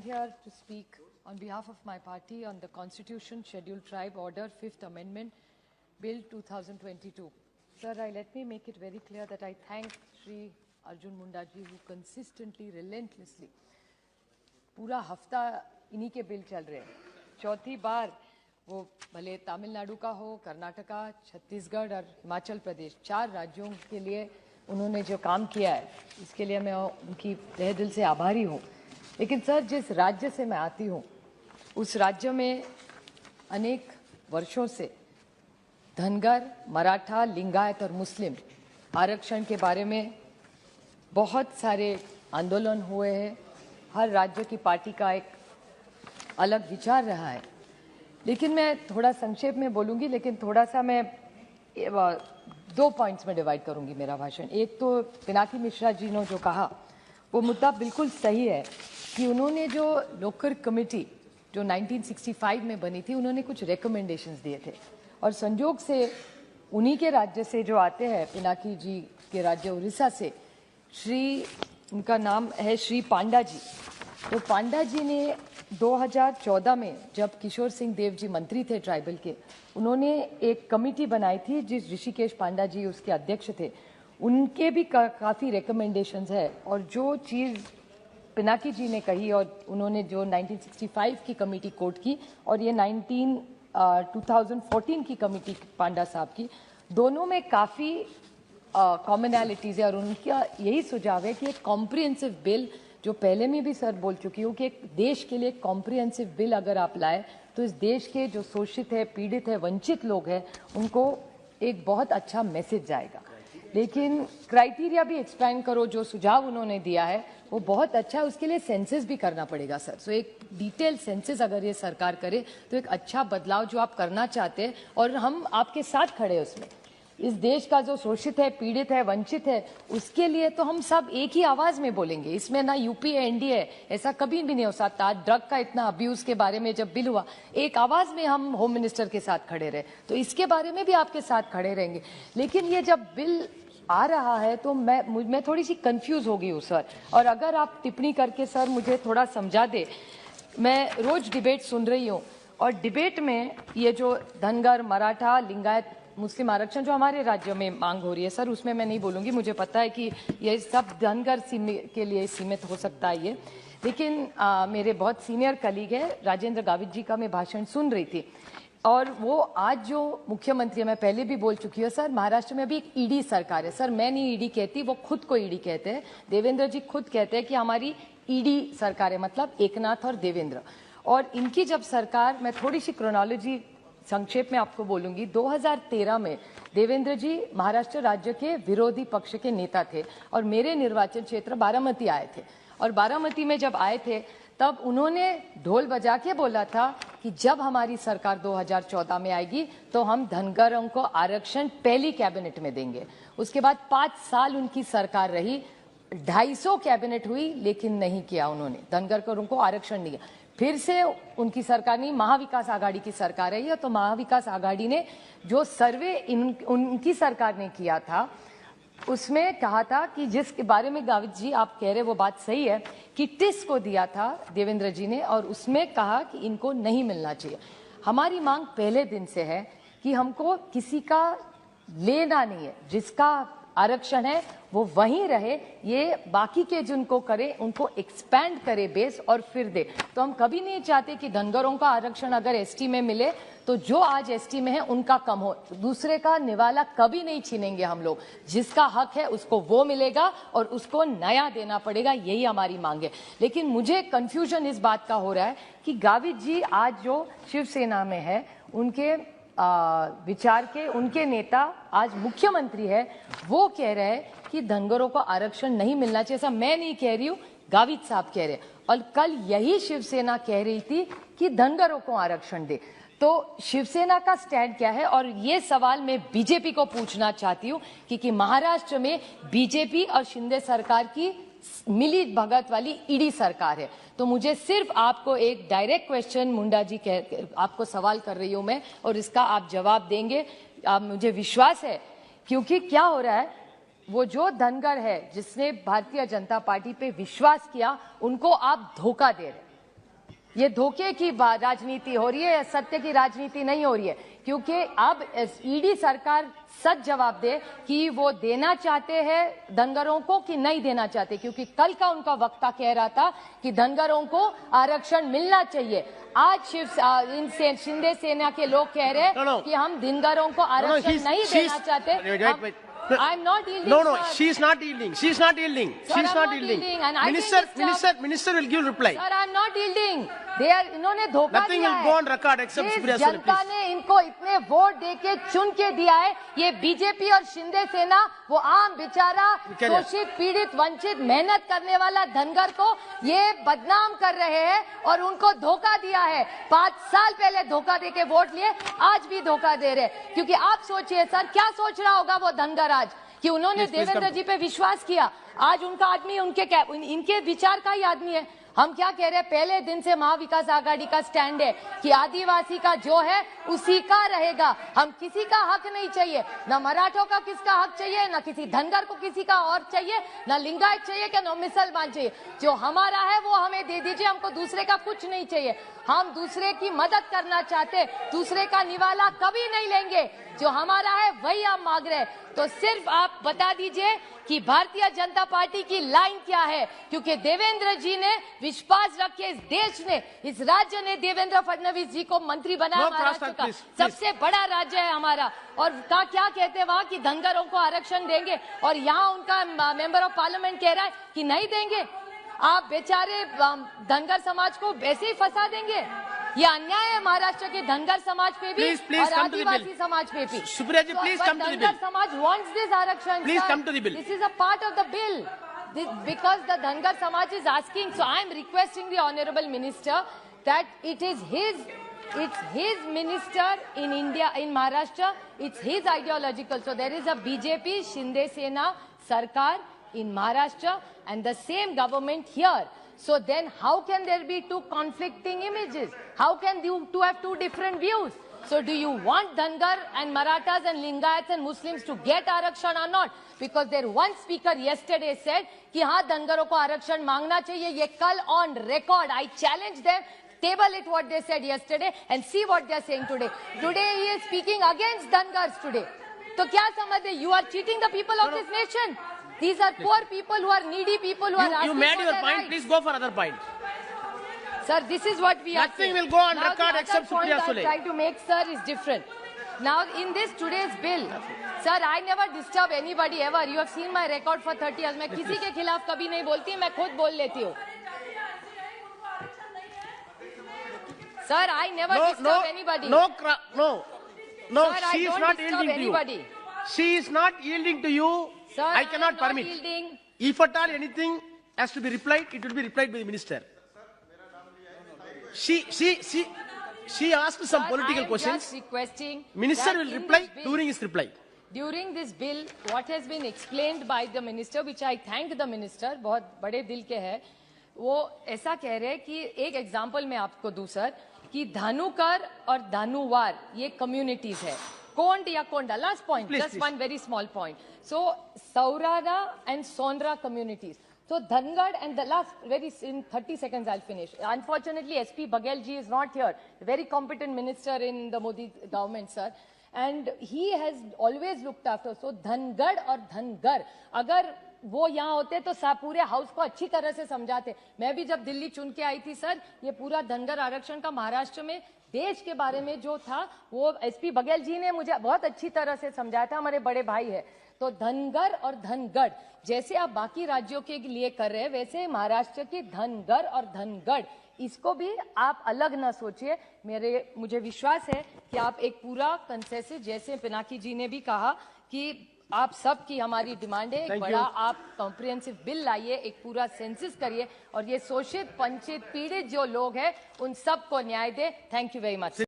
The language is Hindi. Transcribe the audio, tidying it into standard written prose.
here to speak on behalf of my party on the Constitution, Scheduled Tribe Order, 5th Amendment, Bill 2022. Sir, let me make it very clear that I thank Shri Arjun Munda ji who consistently, relentlessly, पूरा हफ्ता इन्हीं के बिल चल रहे हैं। चौथी बार वो भले तमिलनाडु का हो, कर्नाटका, छत्तीसगढ़ और हिमाचल प्रदेश, 4 राज्यों के लिए उन्होंने जो काम किया है, इसके लिए मैं उनकी तहे दिल से आभारी हूँ। लेकिन सर, जिस राज्य से मैं आती हूँ, उस राज्य में अनेक वर्षों से धनगर, मराठा, लिंगायत और मुस्लिम आरक्षण के बारे में बहुत सारे आंदोलन हुए हैं। हर राज्य की पार्टी का एक अलग विचार रहा है। लेकिन मैं थोड़ा संक्षेप में बोलूँगी, लेकिन थोड़ा सा मैं 2 पॉइंट्स में डिवाइड करूँगी मेरा भाषण। एक तो पिनाकी मिश्रा जी ने जो कहा वो मुद्दा बिल्कुल सही है कि उन्होंने जो लोकर कमेटी जो 1965 में बनी थी, उन्होंने कुछ रिकमेंडेशंस दिए थे और संजोग से उन्हीं के राज्य से जो आते हैं, पिनाकी जी के राज्य उड़ीसा से, उनका नाम है श्री पांडा जी। तो पांडा जी ने 2014 में, जब किशोर सिंह देव जी मंत्री थे ट्राइबल के, उन्होंने एक कमेटी बनाई थी जिस ऋषिकेश पांडा जी उसके अध्यक्ष थे। उनके भी काफ़ी रिकमेंडेशंस है और जो चीज़ पिनाकी जी ने कही और उन्होंने जो 1965 की कमेटी कोट की और ये 2014 की कमेटी पांडा साहब की, दोनों में काफ़ी कॉमनैलिटीज़ है और उनका यही सुझाव है कि एक कॉम्प्रिहेंसिव बिल, जो पहले में भी सर बोल चुकी हूँ कि एक देश के लिए कॉम्प्रिहेंसिव बिल अगर आप लाए तो इस देश के जो शोषित है, पीड़ित है, वंचित लोग हैं, उनको एक बहुत अच्छा मैसेज जाएगा। लेकिन क्राइटेरिया भी एक्सपैंड करो, जो सुझाव उन्होंने दिया है वो बहुत अच्छा है। उसके लिए सेंसस भी करना पड़ेगा सर। सो एक डिटेल सेंसस अगर ये सरकार करे तो एक अच्छा बदलाव जो आप करना चाहते हैं, और हम आपके साथ खड़े हैं उसमें। इस देश का जो शोषित है, पीड़ित है, वंचित है, उसके लिए तो हम सब एक ही आवाज में बोलेंगे। इसमें ना यूपी है, एनडीए है, ऐसा कभी भी नहीं हो सकता। ड्रग का इतना अब्यूज के बारे में जब बिल हुआ, एक आवाज में हम होम मिनिस्टर के साथ खड़े रहे, तो इसके बारे में भी आपके साथ खड़े रहेंगे। लेकिन ये जब बिल आ रहा है तो मैं थोड़ी सी कंफ्यूज हो गई हूँ सर, और अगर आप टिप्पणी करके सर मुझे थोड़ा समझा दे। मैं रोज डिबेट सुन रही हूँ और डिबेट में ये जो धनगर, मराठा, लिंगायत, मुस्लिम आरक्षण जो हमारे राज्य में मांग हो रही है सर, उसमें मैं नहीं बोलूँगी। मुझे पता है कि ये सब धनगर के लिए सीमित हो सकता है ये। लेकिन मेरे बहुत सीनियर कलीग है राजेंद्र गावित जी का मैं भाषण सुन रही थी, और वो आज जो मुख्यमंत्री है, मैं पहले भी बोल चुकी हूँ सर, महाराष्ट्र में अभी एक ईडी सरकार है सर। मैं नहीं ईडी कहती, वो खुद को ईडी कहते हैं। देवेंद्र जी खुद कहते हैं कि हमारी ईडी सरकार है, मतलब एकनाथ और देवेंद्र। और इनकी जब सरकार, मैं थोड़ी सी क्रोनोलॉजी संक्षेप में आपको बोलूंगी। 2013 में देवेंद्र जी महाराष्ट्र राज्य के विरोधी पक्ष के नेता थे और मेरे निर्वाचन क्षेत्र बारामती आए थे, और बारामती में जब आए थे तब उन्होंने ढोल बजा के बोला था कि जब हमारी सरकार 2014 में आएगी तो हम धनगरों को आरक्षण पहली कैबिनेट में देंगे। उसके बाद 5 साल उनकी सरकार रही, 250 कैबिनेट हुई, लेकिन नहीं किया उन्होंने, धनगरों को आरक्षण नहीं दिया। फिर से उनकी सरकार नहीं, महाविकास आघाड़ी की सरकार है, तो महाविकास आघाड़ी ने जो सर्वे उनकी सरकार ने किया था, उसमें कहा था कि जिसके बारे में गावित जी आप कह रहे वो बात सही है कि टिस को दिया था देवेंद्र जी ने, और उसमें कहा कि इनको नहीं मिलना चाहिए। हमारी मांग पहले दिन से है कि हमको किसी का लेना नहीं है, जिसका आरक्षण है वो वहीं रहे, ये बाकी के जिनको करे उनको एक्सपैंड करे बेस और फिर दे। तो हम कभी नहीं चाहते कि धनगरों का आरक्षण अगर एसटी में मिले तो जो आज एसटी में है उनका कम हो। दूसरे का निवाला कभी नहीं छीनेंगे हम लोग, जिसका हक है उसको वो मिलेगा और उसको नया देना पड़ेगा, यही हमारी मांग है। लेकिन मुझे कंफ्यूजन इस बात का हो रहा है कि गावित जी आज जो शिवसेना में है, उनके विचार के उनके नेता आज मुख्यमंत्री है, वो कह रहे हैं कि धनगरों को आरक्षण नहीं मिलना चाहिए। ऐसा मैं नहीं कह रही हूँ, गावित साहब कह रहे हैं, और कल यही शिवसेना कह रही थी कि धनगरों को आरक्षण दे। तो शिवसेना का स्टैंड क्या है? और ये सवाल मैं बीजेपी को पूछना चाहती हूँ कि महाराष्ट्र में बीजेपी और शिंदे सरकार की मिली भगत वाली ईडी सरकार है। तो मुझे सिर्फ आपको एक डायरेक्ट क्वेश्चन, मुंडा जी आपको सवाल कर रही हूं मैं, और इसका आप जवाब देंगे, मुझे विश्वास है। क्योंकि क्या हो रहा है, वो जो धनगर है जिसने भारतीय जनता पार्टी पे विश्वास किया, उनको आप धोखा दे रहे हैं। ये धोखे की राजनीति हो रही है, सत्य की राजनीति नहीं हो रही है, क्योंकि अब ईडी सरकार सच जवाब दे कि वो देना चाहते हैं धनगरों को कि नहीं देना चाहते, क्योंकि कल का उनका वक्ता कह रहा था कि धनगरों को आरक्षण मिलना चाहिए। आज शिंदे सेना के लोग कह रहे हैं कि हम धनगरों को आरक्षण नहीं देना चाहते। I'm not yielding. No, sir. she is not yielding. She is not yielding. Sir, She is I'm not not yielding. And I Minister will give reply. Sir, I'm not yielding. इन्होंने धोखा Nothing दिया will है। go on record except Supriya Sule, Janata please. ने इनको इतने वोट देके चुन के दिया है। ये बीजेपी और शिंदे सेना वो आम बेचारा शोषित पीड़ित वंचित मेहनत करने वाला धनगर को ये बदनाम कर रहे हैं और उनको धोखा दिया है। 5 साल पहले धोखा देके वोट लिए, आज भी धोखा दे रहे, क्योंकि आप सोचिए सर क्या सोच रहा होगा वो धनगर आज कि उन्होंने देवेंद्र जी पे विश्वास किया। आज उनका आदमी इनके विचार का ही आदमी है। हम क्या कह रहे हैं, पहले दिन से महाविकास आघाड़ी का स्टैंड है कि आदिवासी का जो है उसी का रहेगा। हम किसी का हक नहीं चाहिए, न मराठों का किसका हक चाहिए, न किसी धनगर को किसी का और चाहिए, न लिंगायत चाहिए कि न मुसलमान चाहिए। जो हमारा है वो हमें दे दीजिए, हमको दूसरे का कुछ नहीं चाहिए। हम दूसरे की मदद करना चाहते, दूसरे का निवाला कभी नहीं लेंगे। जो हमारा है वही आप मांग रहे हैं। तो सिर्फ आप बता दीजिए कि भारतीय जनता पार्टी की लाइन क्या है, क्योंकि देवेंद्र जी ने विश्वास रखे, इस देश ने, इस राज्य ने देवेंद्र फडणवीस जी को मंत्री बनाया। महाराष्ट्र का सबसे बड़ा राज्य है हमारा, और क्या कहते हैं वहाँ कि धनगरों को आरक्षण देंगे, और यहाँ उनका मेंबर ऑफ पार्लियामेंट कह रहा है कि नहीं देंगे। आप बेचारे धनगर समाज को वैसे ही फंसा देंगे। ये अन्याय है महाराष्ट्र के धनगर समाज पे भी और आदिवासी समाज पे भी। Supriya ji, please come to the bill. Dhangar समाज wants this आरक्षण। Please come to the bill. This is a part of the bill. Because the Dhangar Samaj is asking, so I am requesting the Honorable Minister that it's his minister in India, in Maharashtra, it's his ideological. So there is a BJP Shinde Sena Sarkar in Maharashtra and the same government here. So then how can there be two conflicting images? How can you two have two different views? So do you want Dhangar and Marathas and Lingayats and Muslims to get Arakshan or not? Because their one speaker yesterday said कि हाँ धनगरों को आरक्षण मांगना चाहिए। ये कल on record, I challenge them, table it what they said yesterday and see what they are saying today. Today he is speaking against Dhangars today. तो क्या समझे? You are cheating the people of this nation. These are poor people who are needy people who are asking You made for your their point. rights. Please go for other point. Sir, this is what we are Nothing saying. will go on Now, record the except other point Supriya Sule. I'm trying to make, sir, is different. Now, in this today's bill, sir, I never disturb anybody ever. You have seen my record for 30 years. मैं किसी के खिलाफ कभी नहीं बोलती, मैं खुद बोल लेती हूँ. Sir, I never disturb anybody. No, Sir, she is not yielding to you. She is not yielding to you. Sir, I cannot am permit. not yielding. If at all anything has to be replied, it will be replied by the minister. She asked some political questions. Just requesting Minister that will in reply this bill, during his reply. During this bill, what has been explained by the minister, which I thank the minister, बहुत बड़े दिल के हैं, वो ऐसा कह रहे हैं कि एक एग्जाम्पल मैं आपको दूं सर, कि धानुकर और धानुवार ये कम्युनिटीज है, कोंड या Konda, last point, just one very small point. So सौरारा एंड सोनरा communities. So Dhangad and the last in 30 seconds I'll finish. Unfortunately, SP Baghel ji is not here. A very competent minister in the Modi government, sir. And he has always looked after. So Dhangad और धनगर अगर वो यहाँ होते तो पूरे हाउस को अच्छी तरह से समझाते. मैं भी जब दिल्ली चुन के आई थी सर, ये पूरा धनगर आरक्षण का महाराष्ट्र में देश के बारे में जो था वो SP बघेल जी ने मुझे बहुत अच्छी तरह से समझाया था. हमारे बड़े भाई है. तो धनगर और धनगढ़ जैसे आप बाकी राज्यों के लिए कर रहे हैं, वैसे महाराष्ट्र की धनगर और धनगढ़ इसको भी आप अलग ना सोचिए. मुझे विश्वास है कि आप एक पूरा कंसेंसस, जैसे पिनाकी जी ने भी कहा कि आप सब की हमारी डिमांड है, एक बड़ा आप कॉम्प्रिहेंसिव बिल लाइए, एक पूरा सेंसस करिए और ये शोषित वंचित पीड़ित जो लोग हैं उन सबको न्याय दे. Thank you very much.